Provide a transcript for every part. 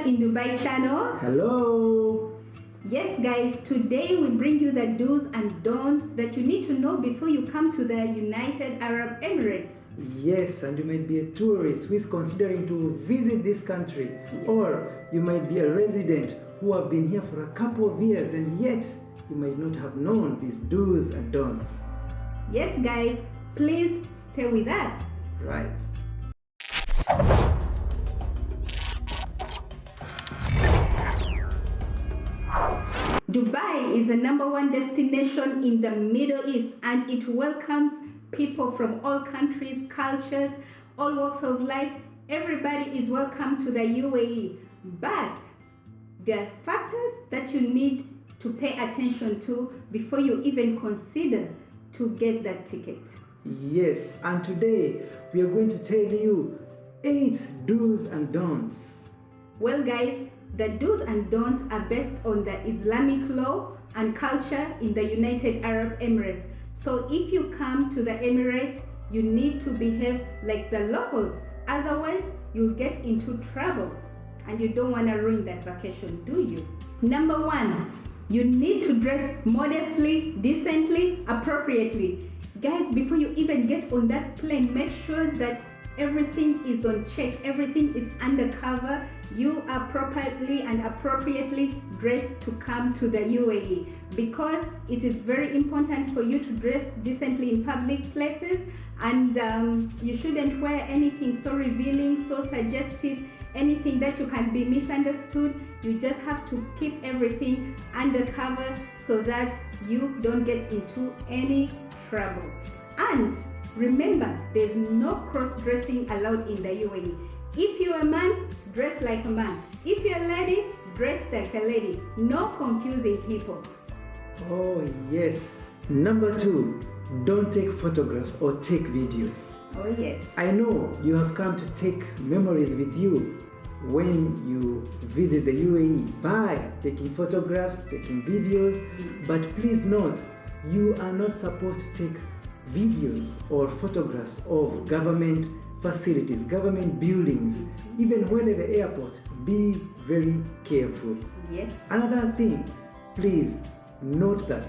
Nyagaz in Dubai channel. Hello. Yes guys, today we bring you the do's and don'ts that you need to know before you come to the United Arab Emirates. Yes, and you might be a tourist who is considering to visit this country, or you might be a resident who have been here for a couple of years and yet you might not have known these do's and don'ts. Yes guys, please stay with us. Right. Dubai is the #1 destination in the Middle East, and it welcomes people from all countries, cultures, all walks of life. Everybody is welcome to the UAE. But there are factors that you need to pay attention to before you even consider to get that ticket. Yes, and today we are going to tell you 8 do's and don'ts. Well guys, the do's and don'ts are based on the Islamic law and culture in the United Arab Emirates. So if you come to the Emirates, you need to behave like the locals. Otherwise, you'll get into trouble. And you don't want to ruin that vacation, do you? Number 1, you need to dress modestly, decently, appropriately. Guys, before you even get on that plane, make sure that everything is on check, everything is undercover. You are properly and appropriately dressed to come to the UAE, because it is very important for you to dress decently in public places, and you shouldn't wear anything so revealing, so suggestive, anything that you can be misunderstood. You just have to keep everything undercover so that you don't get into any trouble. And remember, there's no cross-dressing allowed in the UAE. If you're a man, dress like a man. If you're a lady, dress like a lady. No confusing people. Oh yes. Number 2, don't take photographs or take videos. Oh yes. I know you have come to take memories with you when you visit the UAE by taking photographs, taking videos, but please note, you are not supposed to take videos or photographs of government facilities, government buildings, even when at the airport. Be very careful. Yes. Another thing, please note that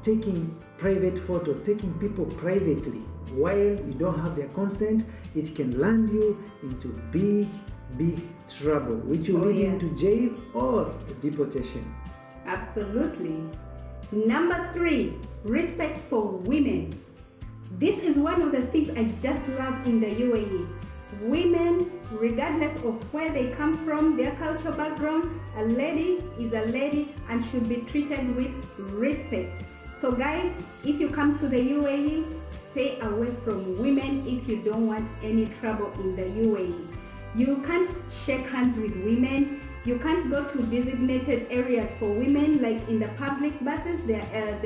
taking private photos, taking people privately while you don't have their consent, it can land you into big trouble, which will lead into jail or deportation. Absolutely. Number 3, respect for women. This is one of the things I just love in the UAE. Women, regardless of where they come from, their cultural background, a lady is a lady and should be treated with respect. So guys, if you come to the UAE, stay away from women if you don't want any trouble in the UAE. You can't shake hands with women. You can't go to designated areas for women, like in the public buses. There are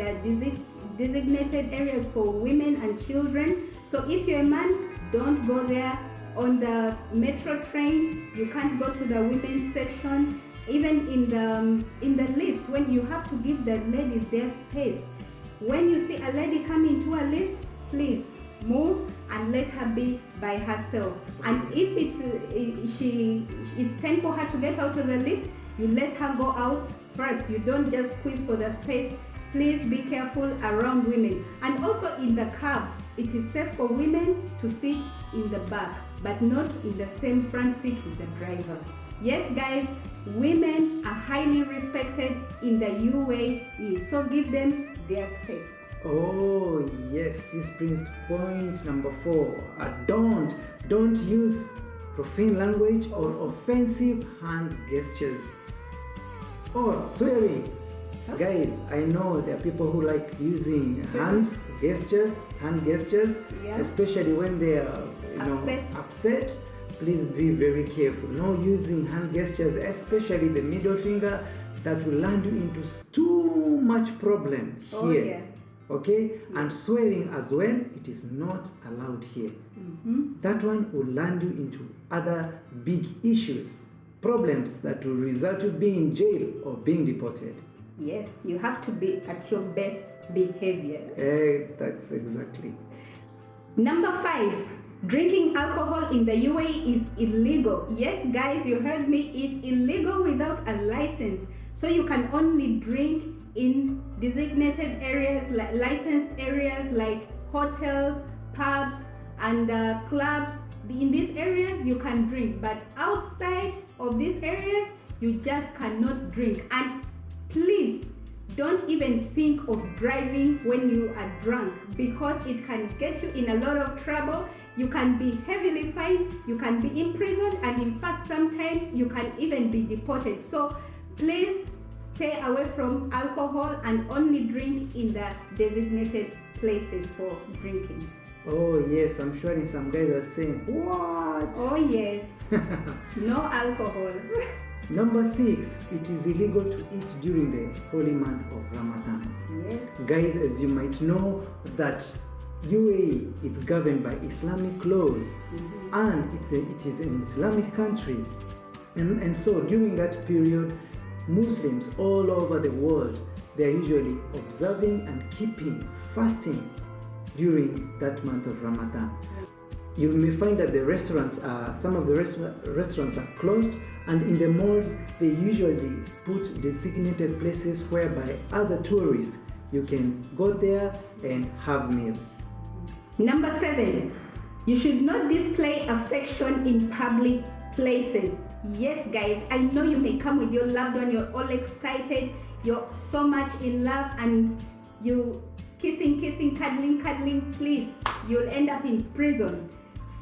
designated areas for women and children. So if you're a man, don't go there. On the metro train, you can't go to the women's section. Even in the lift, when you have to give the ladies their space. When you see a lady come into a lift, please move and let her be by herself. And if it's time for her to get out of the lift, you let her go out first. You don't just squeeze for the space. Please be careful around women. And also in the cab, it is safe for women to sit in the back, but not in the same front seat with the driver. Yes guys, women are highly respected in the UAE, so give them their space. Oh yes, this brings to point number 4. Don't use profane language or offensive hand gestures or swearing. Guys, I know there are people who like using hand gestures, especially when they are upset. Please be very careful. No using hand gestures, especially the middle finger. That will land you into too much problem here. Oh, yeah. Okay? And swearing as well, it is not allowed here. That one will land you into other big issues, problems that will result you being in jail or being deported. Yes, you have to be at your best behavior. That's exactly. Number 5, Drinking alcohol in the UAE is illegal. Yes, guys, you heard me. It's illegal without a license. So you can only drink in designated areas, like licensed areas like hotels, pubs, and clubs. In these areas, you can drink, but outside of these areas, you just cannot drink. And please, don't even think of driving when you are drunk, because it can get you in a lot of trouble. You can be heavily fined, you can be imprisoned, and in fact sometimes you can even be deported. So please stay away from alcohol and only drink in the designated places for drinking. Oh yes, I'm sure some guys are saying, what? Oh yes, no alcohol. Number 6, it is illegal to eat during the holy month of Ramadan. Yes. Guys, as you might know, that UAE is governed by Islamic laws, and it is an Islamic country. And so during that period, Muslims all over the world, they are usually observing and keeping fasting during that month of Ramadan. You may find that the restaurants some of the restaurants are closed, and in the malls they usually put designated places whereby as a tourist you can go there and have meals. Number 7, you should not display affection in public places. Yes, guys, I know you may come with your loved one, you're all excited, you're so much in love, and you kissing, cuddling, please, you'll end up in prison.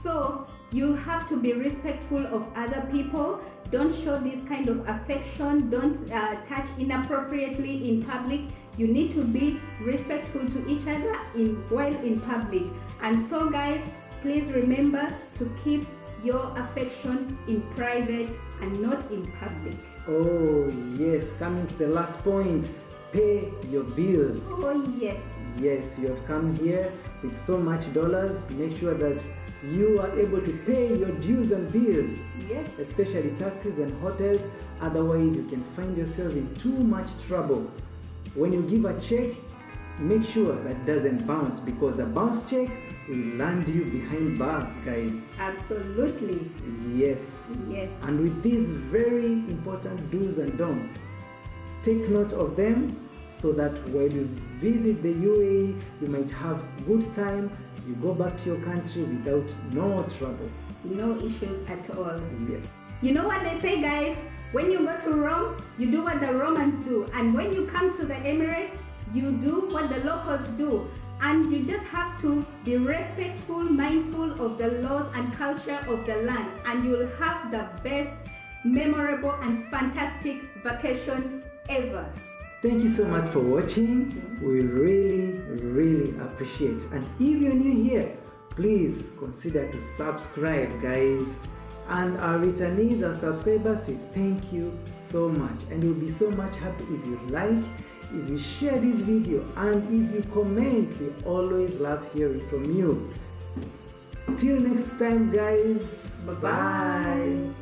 So you have to be respectful of other people. Don't show this kind of affection. Don't touch inappropriately in public. You need to be respectful to each other while in public. And so guys, please remember to keep your affection in private and not in public. Oh yes, coming to the last point, pay your bills. Oh yes. Yes, you have come here with so much dollars. Make sure that you are able to pay your dues and bills. Yes. Especially taxes and hotels. Otherwise, you can find yourself in too much trouble. When you give a check, make sure that doesn't bounce, because a bounce check will land you behind bars, guys. Absolutely. Yes. Yes. And with these very important do's and don'ts, take note of them, so that while you visit the UAE, you might have good time. You go back to your country without no trouble. No issues at all. Yes. You know what they say, guys? When you go to Rome, you do what the Romans do. And when you come to the Emirates, you do what the locals do. And you just have to be respectful, mindful of the laws and culture of the land. And you'll have the best, memorable and fantastic vacation ever. Thank you so much for watching. We really appreciate. And if you're new here, please consider to subscribe, guys. And our returnees, our subscribers, we thank you so much. And we'll be so much happy if you like, if you share this video, and if you comment. We always love hearing from you. Till next time, guys. Bye-bye.